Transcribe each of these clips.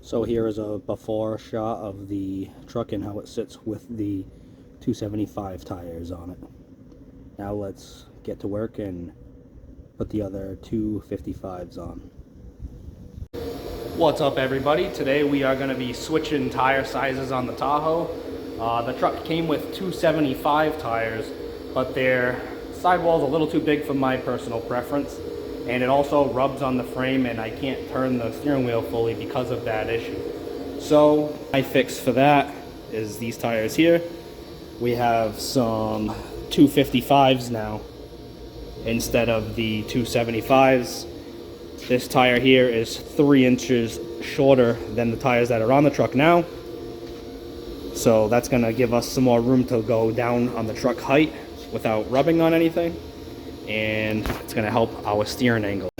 So here is a before shot of the truck and how it sits with the 275 tires on it. Now let's get to work and put the other 255s on. What's up, everybody? Today we are going to be switching tire sizes on the Tahoe. The truck came with 275 tires, but their sidewall's a little too big for my personal preference, and it also rubs on the frame and I can't turn the steering wheel fully because of that issue. So my fix for that is these tires here. We have some 255s now instead of the 275s. This tire here is 3 inches shorter than the tires that are on the truck now. So that's gonna give us some more room to go down on the truck height without rubbing on anything. And it's gonna help our steering angle.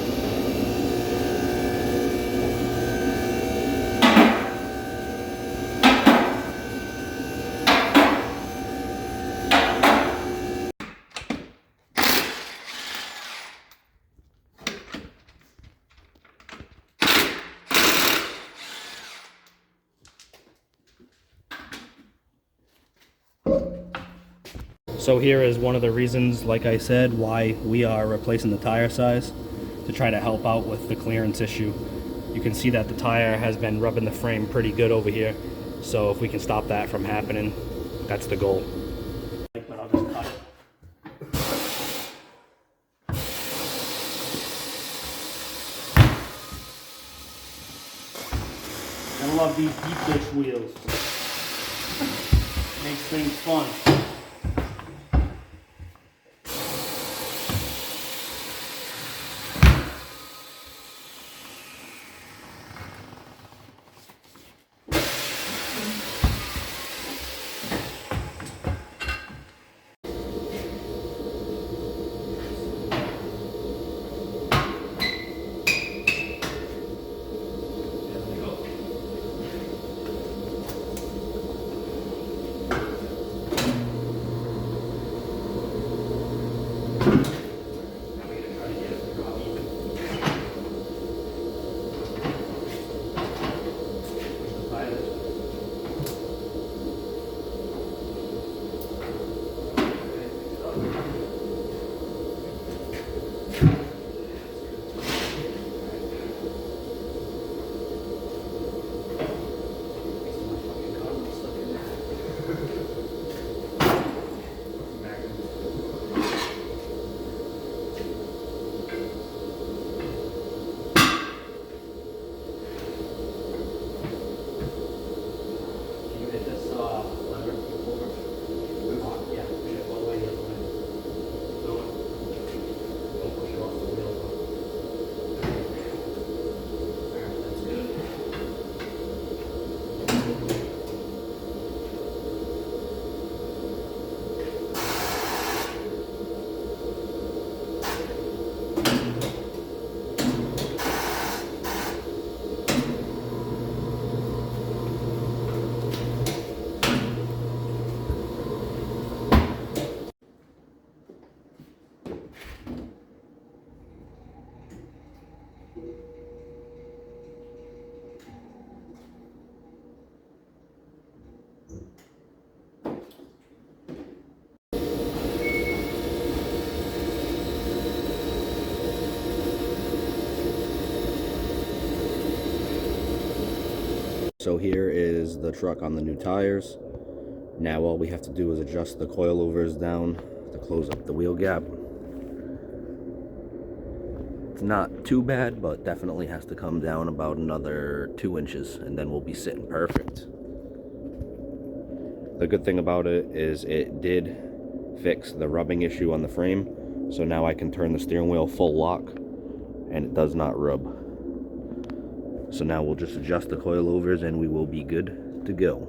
So here is one of the reasons, like I said, why we are replacing the tire size, to try to help out with the clearance issue. You can see that the tire has been rubbing the frame pretty good over here. So if we can stop that from happening, that's the goal. But I'll just cut it. I love these deep dish wheels. Makes things fun. So here is the truck on the new tires. Now all we have to do is adjust the coilovers down to close up the wheel gap. It's not too bad, but definitely has to come down about another 2 inches and then we'll be sitting perfect. The good thing about it is it did fix the rubbing issue on the frame. So now I can turn the steering wheel full lock and it does not rub. So now we'll just adjust the coilovers and we will be good to go.